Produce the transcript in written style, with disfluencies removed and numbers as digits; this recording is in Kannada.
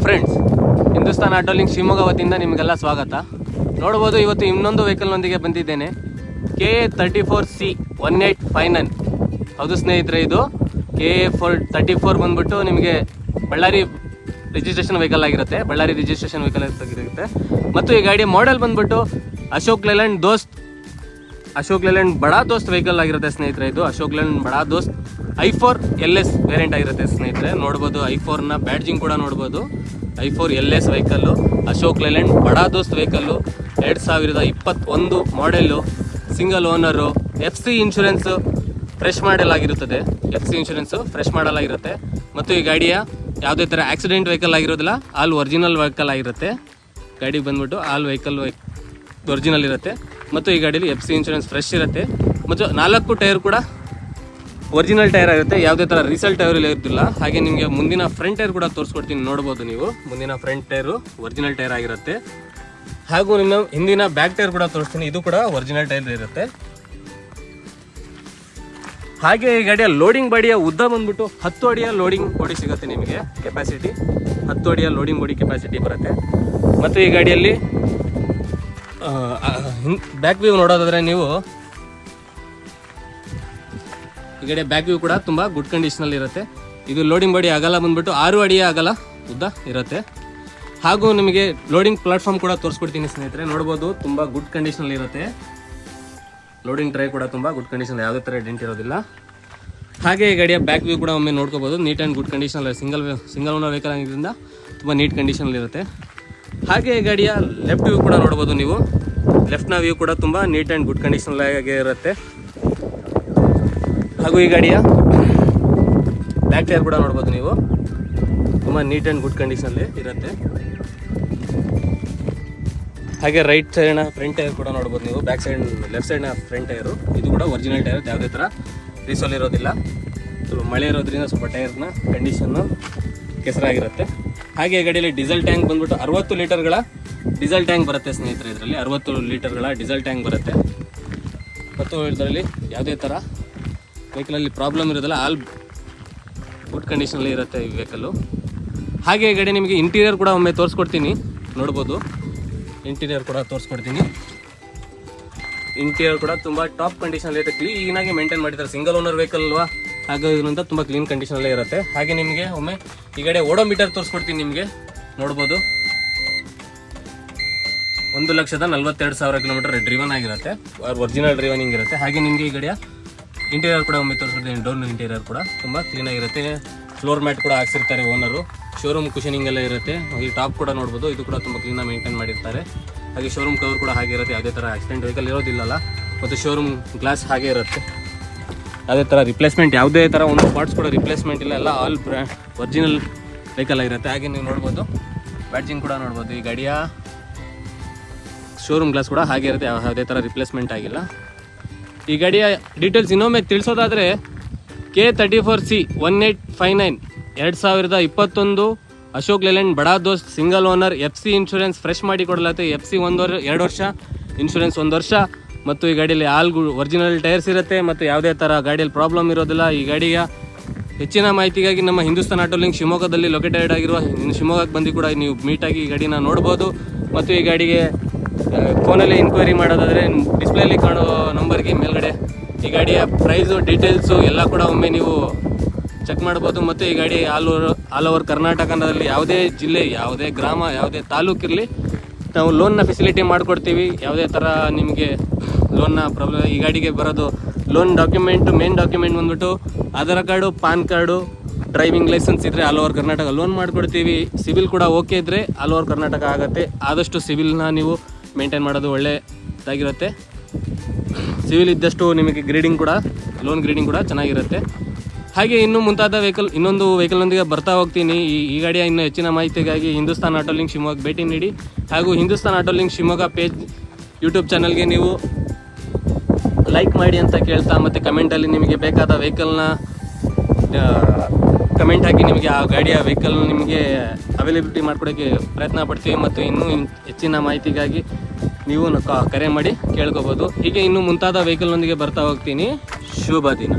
Friends, Hindustan auto link Shivamogga ವತಿಯಿಂದ ನಿಮಗೆಲ್ಲ ಸ್ವಾಗತ. ನೋಡ್ಬೋದು, ಇವತ್ತು ಇನ್ನೊಂದು ವೆಹಿಕಲ್ನೊಂದಿಗೆ ಬಂದಿದ್ದೇನೆ. KA34C 1859. ಹೌದು ಸ್ನೇಹಿತರೆ, ಇದು KA34 ಬಂದ್ಬಿಟ್ಟು ನಿಮಗೆ ಬಳ್ಳಾರಿ ರಿಜಿಸ್ಟ್ರೇಷನ್ ವೆಹಿಕಲ್ ಆಗಿರುತ್ತೆ. ಬಳ್ಳಾರಿ ರಿಜಿಸ್ಟ್ರೇಷನ್ ವೆಹಿಕಲ್ ಆಗಿರುತ್ತೆ. ಮತ್ತು ಈ ಗಾಡಿಯ ಮಾಡೆಲ್ ಬಂದ್ಬಿಟ್ಟು ಅಶೋಕ್ ಲೇಲ್ಯಾಂಡ್ ಬಡಾ ದೋಸ್ತ್ ವೆಹಿಕಲ್ ಆಗಿರುತ್ತೆ ಸ್ನೇಹಿತರೆ. ಇದು ಅಶೋಕ್ ಲೇಲ್ಯಾಂಡ್ ಬಡಾ ದೋಸ್ತ್ i4 LS ವೇರಿಯಂಟ್ ಆಗಿರುತ್ತೆ ಸ್ನೇಹಿತರೆ. ನೋಡ್ಬೋದು, i4ನ ಬ್ಯಾಡ್ಜಿಂಗ್ ಕೂಡ ನೋಡ್ಬೋದು. i4 LS vehicle, Ashok Leyland Bada Dost vehicle, 2021 model, single owner, FC insurance fresh ಮಾಡಲಾಗಿರುತ್ತದೆ. FC ಇನ್ಶೂರೆನ್ಸು ಫ್ರೆಶ್ ಮಾಡಲಾಗಿರುತ್ತೆ. ಮತ್ತು ಈ ಗಾಡಿಯ ಯಾವುದೇ ಥರ ಆಕ್ಸಿಡೆಂಟ್ ವೆಹಿಕಲ್ ಆಗಿರೋದಿಲ್ಲ, ಆಲ್ ಒರಿಜಿನಲ್ ವೆಹಿಕಲ್ ಆಗಿರುತ್ತೆ. ಗಾಡಿಗೆ ಬಂದ್ಬಿಟ್ಟು ಆಲ್ ವೆಹಿಕಲ್ ಒರಿಜಿನಲ್ ಇರುತ್ತೆ. ಮತ್ತು ಈ ಗಾಡಿಯಲ್ಲಿ FC ಇನ್ಶೂರೆನ್ಸ್ ಫ್ರೆಶ್ ಇರುತ್ತೆ. ಮತ್ತು 4 ಟೈರ್ ಕೂಡ ಒರಿಜಿನಲ್ ಟೈರ್ ಆಗಿರುತ್ತೆ. ಯಾವುದೇ ಥರ ರೀಸೇಲ್ ಟೈರ್ ಇರೋದಿಲ್ಲ. ಹಾಗೆ ನಿಮಗೆ ಮುಂದಿನ ಫ್ರಂಟ್ ಟೈರ್ ಕೂಡ ತೋರಿಸ್ಕೊಡ್ತೀನಿ. ನೋಡ್ಬೋದು ನೀವು, ಮುಂದಿನ ಫ್ರಂಟ್ ಟೈರು ಒರಿಜಿನಲ್ ಟೈರ್ ಆಗಿರುತ್ತೆ. ಹಾಗೂ ನಿಮ್ಮ ಹಿಂದಿನ ಬ್ಯಾಕ್ ಟೈರ್ ಕೂಡ ತೋರಿಸ್ತೀನಿ. ಇದು ಕೂಡ ಒರಿಜಿನಲ್ ಟೈರ್ ಇರುತ್ತೆ. ಹಾಗೆ ಈ ಗಾಡಿಯ ಲೋಡಿಂಗ್ ಬಾಡಿಯ ಉದ್ದ ಬಂದ್ಬಿಟ್ಟು 10 ಅಡಿಯ ಲೋಡಿಂಗ್ ಬಾಡಿ ಸಿಗುತ್ತೆ ನಿಮಗೆ. ಕೆಪಾಸಿಟಿ 10 ಅಡಿಯ ಲೋಡಿಂಗ್ ಬಾಡಿ ಕೆಪಾಸಿಟಿ ಬರುತ್ತೆ. ಮತ್ತು ಈ ಗಾಡಿಯಲ್ಲಿ ಬ್ಯಾಕ್ ವ್ಯೂ ನೋಡೋದಾದರೆ ನೀವು, ಈ ಗಾಡಿಯ ಬ್ಯಾಕ್ ವ್ಯೂ ಕೂಡ ತುಂಬ ಗುಡ್ ಕಂಡೀಷನಲ್ಲಿ ಇರುತ್ತೆ. ಇದು ಲೋಡಿಂಗ್ ಬಾಡಿ ಅಗಲ ಬಂದ್ಬಿಟ್ಟು 6 ಅಡಿಯ ಅಗಲ ಉದ್ದ ಇರುತ್ತೆ. ಹಾಗೂ ನಿಮಗೆ ಲೋಡಿಂಗ್ ಪ್ಲಾಟ್ಫಾರ್ಮ್ ಕೂಡ ತೋರಿಸ್ಕೊಡ್ತೀನಿ ಸ್ನೇಹಿತರೆ. ನೋಡ್ಬೋದು, ತುಂಬ ಗುಡ್ ಕಂಡೀಷನಲ್ಲಿ ಇರುತ್ತೆ. ಲೋಡಿಂಗ್ ಟ್ರೈ ಕೂಡ ತುಂಬ ಗುಡ್ ಕಂಡೀಷನ್, ಯಾವುದೇ ಥರ ಡೆಂಟ್ ಇರೋದಿಲ್ಲ. ಹಾಗೆ ಈ ಗಾಡಿಯ ಬ್ಯಾಕ್ ವ್ಯೂ ಕೂಡ ಒಮ್ಮೆ ನೋಡ್ಕೋಬೋದು. ನೀಟ್ ಆ್ಯಂಡ್ ಗುಡ್ ಕಂಡೀಷನಲ್ಲಿ, ಸಿಂಗಲ್ ಓನರ್ ವೆಹಿಕಲ್ ಆಗಿದ್ದರಿಂದ ತುಂಬ ನೀಟ್ ಕಂಡೀಷನಲ್ಲಿ ಇರುತ್ತೆ. ಹಾಗೆ ಈ ಗಾಡಿಯ ಲೆಫ್ಟ್ ವ್ಯೂ ಕೂಡ ನೋಡ್ಬೋದು ನೀವು. ಲೆಫ್ಟ್ನ ವ್ಯೂ ಕೂಡ ತುಂಬ ನೀಟ್ ಆ್ಯಂಡ್ ಗುಡ್ ಕಂಡೀಷನಲ್ಲಾಗಿ ಇರುತ್ತೆ. ಹಾಗೂ ಈ ಗಾಡಿಯ ಬ್ಯಾಕ್ ಟೈರ್ ಕೂಡ ನೋಡ್ಬೋದು ನೀವು, ತುಂಬ ನೀಟ್ ಆ್ಯಂಡ್ ಗುಡ್ ಕಂಡೀಷನಲ್ಲಿ ಇರುತ್ತೆ. ಹಾಗೆ ರೈಟ್ ಸೈಡ್ನ ಫ್ರಂಟ್ ಟೈರ್ ಕೂಡ ನೋಡ್ಬೋದು ನೀವು. ಬ್ಯಾಕ್ ಸೈಡ್ ಲೆಫ್ಟ್ ಸೈಡ್ನ ಫ್ರಂಟ್ ಟೈರು, ಇದು ಕೂಡ ಒರಿಜಿನಲ್ ಟೈರ್, ಯಾವುದೇ ಥರ ರೀಸೋಲ್ ಇರೋದಿಲ್ಲ. ಸ್ವಲ್ಪ ಮಳೆ ಇರೋದ್ರಿಂದ ಸ್ವಲ್ಪ ಟೈರ್ನ ಕಂಡೀಷನ್ನು ಕೆಸರಾಗಿರುತ್ತೆ. ಹಾಗೆ ಗಾಡಿಯಲ್ಲಿ ಡೀಸೆಲ್ ಟ್ಯಾಂಕ್ ಬಂದ್ಬಿಟ್ಟು 60 ಲೀಟರ್ಗಳ ಡೀಸೆಲ್ ಟ್ಯಾಂಕ್ ಬರುತ್ತೆ ಸ್ನೇಹಿತರೆ. ಇದರಲ್ಲಿ 60 ಲೀಟರ್ಗಳ ಡೀಸೆಲ್ ಟ್ಯಾಂಕ್ ಬರುತ್ತೆ. ಮತ್ತು ಇದರಲ್ಲಿ ಯಾವುದೇ ಥರ ವೆಹಿಕಲಲ್ಲಿ ಪ್ರಾಬ್ಲಮ್ ಇರೋದಿಲ್ಲ, ಆಲ್ ಗುಡ್ ಕಂಡೀಷನಲ್ಲಿ ಇರುತ್ತೆ ಈ ವೆಹಿಕಲ್ಲು. ಹಾಗೆ ಈ ಗಾಡಿ ನಿಮಗೆ ಇಂಟೀರಿಯರ್ ಕೂಡ ಒಮ್ಮೆ ತೋರಿಸ್ಕೊಡ್ತೀನಿ. ನೋಡ್ಬೋದು, ಇಂಟೀರಿಯರ್ ಕೂಡ ತೋರಿಸ್ಕೊಡ್ತೀನಿ. ಇಂಟೀರಿಯರ್ ಕೂಡ ತುಂಬ ಟಾಪ್ ಕಂಡೀಷನಲ್ಲಿ ಇರುತ್ತೆ. ಕ್ಲೀನಾಗಿ ಮೇಂಟೈನ್ ಮಾಡಿದ್ದಾರೆ. ಸಿಂಗಲ್ ಓನರ್ ವೆಹಿಕಲ್ ಅಲ್ವಾ, ಹಾಗೋದ್ರಿಂದ ತುಂಬ ಕ್ಲೀನ್ ಕಂಡೀಷನಲ್ಲೇ ಇರುತ್ತೆ. ಹಾಗೆ ನಿಮಗೆ ಒಮ್ಮೆ ಈ ಗಾಡಿ ಓಡೋಮೀಟರ್ ತೋರಿಸ್ಕೊಡ್ತೀನಿ ನಿಮಗೆ. ನೋಡ್ಬೋದು, 1,42,000 ಕಿಲೋಮೀಟರ್ ಡ್ರಿವನ್ ಆಗಿರುತ್ತೆ, ಒರಿಜಿನಲ್ ಡ್ರಿವನಿಂಗ್ ಇರುತ್ತೆ. ಹಾಗೆ ನಿಮಗೆ ಈ ಗಾಡಿಯ ಇಂಟೀರಿಯರ್ ಕೂಡ ಒಮ್ಮೆ ತೋರಿಸ್ಕೊಡ್ತೀನಿ. ಡೋರ್ ಇಂಟೀರಿಯರ್ ಕೂಡ ತುಂಬ ಕ್ಲೀನಾಗಿರುತ್ತೆ. ಫ್ಲೋರ್ ಮ್ಯಾಟ್ ಕೂಡ ಹಾಕ್ಸಿರ್ತಾರೆ ಓನರು. ಶೋರೂಮ್ ಕುಷನಿಂಗ್ ಎಲ್ಲ ಇರುತ್ತೆ. ಈ ಟಾಪ್ ಕೂಡ ನೋಡ್ಬೋದು, ಇದು ಕೂಡ ತುಂಬ ಕ್ಲೀನಾಗಿ ಮೇಂಟೈನ್ ಮಾಡಿರ್ತಾರೆ. ಹಾಗೆ ಶೋರೂಮ್ ಕವರ್ ಕೂಡ ಹಾಗೆ ಇರುತ್ತೆ, ಯಾವುದೇ ಥರ ಆಕ್ಸಿಡೆಂಟ್ ವೆಹಿಕಲ್ ಇರೋದಿಲ್ಲಲ್ಲ. ಮತ್ತು ಶೋರೂಮ್ ಗ್ಲಾಸ್ ಹಾಗೆ ಇರುತ್ತೆ, ಯಾವುದೇ ಥರ ರಿಪ್ಲೇಸ್ಮೆಂಟ್, ಯಾವುದೇ ಥರ ಒಂದು ಪಾರ್ಟ್ಸ್ ಕೂಡ ರಿಪ್ಲೇಸ್ಮೆಂಟ್ ಇಲ್ಲ, ಎಲ್ಲ ಆಲ್ ಒರಿಜಿನಲ್ ವೆಹಿಕಲ್ ಆಗಿರುತ್ತೆ. ಹಾಗೆ ನೀವು ನೋಡ್ಬೋದು, ಬ್ಯಾಡ್ಜಿಂಗ್ ಕೂಡ ನೋಡ್ಬೋದು. ಈ ಗಾಡಿಯ ಶೋರೂಮ್ ಗ್ಲಾಸ್ ಕೂಡ ಹಾಗೆ ಇರುತ್ತೆ, ಯಾವುದೇ ಥರ ರಿಪ್ಲೇಸ್ಮೆಂಟ್ ಆಗಿಲ್ಲ. ಈ ಗಾಡಿಯ ಡೀಟೇಲ್ಸ್ ಇನ್ನೊಮ್ಮೆ ತಿಳಿಸೋದಾದರೆ, KA34C 1859 2021 ಅಶೋಕ್ ಲೇಲ್ಯಾಂಡ್ ಬಡಾ ದೋಸ್ತ್ single owner, FC insurance fresh ಮಾಡಿ ಕೊಡಲಾಗುತ್ತೆ. FC 2 ವರ್ಷ, ಇನ್ಶೂರೆನ್ಸ್ 1 ವರ್ಷ. ಮತ್ತು ಈ ಗಾಡಿಯಲ್ಲಿ ಆಲ್ ಒರಿಜಿನಲ್ ಟೈರ್ಸ್ ಇರುತ್ತೆ. ಮತ್ತು ಯಾವುದೇ ಥರ ಗಾಡಿಯಲ್ಲಿ ಪ್ರಾಬ್ಲಮ್ ಇರೋದಿಲ್ಲ. ಈ ಗಾಡಿಯ ಹೆಚ್ಚಿನ ಮಾಹಿತಿಗಾಗಿ ನಮ್ಮ ಹಿಂದೂಸ್ತಾನ್ ಆಟೋ ಲಿಂಕ್ ಶಿವಮೊಗ್ಗದಲ್ಲಿ ಲೊಕೇಟೆಡ್ ಆಗಿರುವ ಶಿವಮೊಗ್ಗಕ್ಕೆ ಬಂದು ಕೂಡ ನೀವು ಮೀಟಾಗಿ ಈ ಗಾಡಿನ ನೋಡ್ಬೋದು. ಮತ್ತು ಈ ಗಾಡಿಗೆ ಫೋನಲ್ಲಿ ಇನ್ಕ್ವೈರಿ ಮಾಡೋದಾದರೆ ಡಿಸ್ಪ್ಲೇಲಿ ಕಾಣೋ ನಂಬರ್ಗೆ ಮೇಲ್ಗಡೆ ಈ ಗಾಡಿಯ ಪ್ರೈಸು, ಡೀಟೇಲ್ಸು ಎಲ್ಲ ಕೂಡ ಒಮ್ಮೆ ನೀವು ಚೆಕ್ ಮಾಡ್ಬೋದು. ಮತ್ತು ಈ ಗಾಡಿ ಆಲ್ ಓವರ್ ಕರ್ನಾಟಕದಲ್ಲಿ ಯಾವುದೇ ಜಿಲ್ಲೆ, ಯಾವುದೇ ಗ್ರಾಮ, ಯಾವುದೇ ತಾಲೂಕಿರಲಿ ನಾವು ಲೋನ್ನ ಫೆಸಿಲಿಟಿ ಮಾಡಿಕೊಡ್ತೀವಿ. ಯಾವುದೇ ಥರ ನಿಮಗೆ ಲೋನ್ನ ಪ್ರಾಬ್ಲಮ್, ಈ ಗಾಡಿಗೆ ಬರೋದು ಲೋನ್ ಡಾಕ್ಯುಮೆಂಟು, ಮೇನ್ ಡಾಕ್ಯುಮೆಂಟ್ ಬಂದ್ಬಿಟ್ಟು Aadhaar card, PAN card, driving licence ಇದ್ದರೆ ಆಲ್ ಓವರ್ ಕರ್ನಾಟಕ ಲೋನ್ ಮಾಡಿಕೊಡ್ತೀವಿ. ಸಿವಿಲ್ ಕೂಡ ಓಕೆ ಇದ್ದರೆ ಆಲ್ ಓವರ್ ಕರ್ನಾಟಕ ಆಗುತ್ತೆ. ಆದಷ್ಟು ಸಿವಿಲ್ನ ನೀವು ಮೇಂಟೈನ್ ಮಾಡೋದು ಒಳ್ಳೆಯದಾಗಿರುತ್ತೆ. ಸಿವಿಲ್ ಇದ್ದಷ್ಟು ನಿಮಗೆ ಗ್ರೇಡಿಂಗ್ ಕೂಡ, ಲೋನ್ ಗ್ರೇಡಿಂಗ್ ಕೂಡ ಚೆನ್ನಾಗಿರುತ್ತೆ. ಹಾಗೆ ಇನ್ನೂ ಮುಂತಾದ ಇನ್ನೊಂದು ವೆಹಿಕಲ್ನೊಂದಿಗೆ ಬರ್ತಾ ಹೋಗ್ತೀನಿ. ಈ ಗಾಡಿಯ ಇನ್ನೂ ಹೆಚ್ಚಿನ ಮಾಹಿತಿಗಾಗಿ ಹಿಂದೂಸ್ತಾನ್ ಆಟೋ ಲಿಂಕ್ ಶಿವಮೊಗ್ಗ ಭೇಟಿ ನೀಡಿ. ಹಾಗೂ Hindustan auto link Shivamogga page YouTube ಚಾನಲ್ಗೆ ನೀವು ಲೈಕ್ ಮಾಡಿ ಅಂತ ಕೇಳ್ತಾ, ಮತ್ತು ಕಮೆಂಟಲ್ಲಿ ನಿಮಗೆ ಬೇಕಾದ ವೆಹಿಕಲ್ನ ಕಮೆಂಟ್ ಹಾಕಿ ನಿಮಗೆ ಆ ಗಾಡಿಯ ವೆಹಿಕಲ್ ನಿಮಗೆ ಅವೈಲೇಬಿಲಿಟಿ ಮಾಡಿಕೊಡೋಕ್ಕೆ ಪ್ರಯತ್ನ ಪಡ್ತೀವಿ. ಮತ್ತು ಇನ್ನೂ ಹೆಚ್ಚಿನ ಮಾಹಿತಿಗಾಗಿ ನೀವು ಕರೆ ಮಾಡಿ ಕೇಳ್ಕೊಬೋದು. ಹೀಗೆ ಇನ್ನೂ ಮುಂತಾದ ವೆಹಿಕಲ್ನೊಂದಿಗೆ ಬರ್ತಾ ಹೋಗ್ತೀನಿ. ಶುಭ ದಿನ.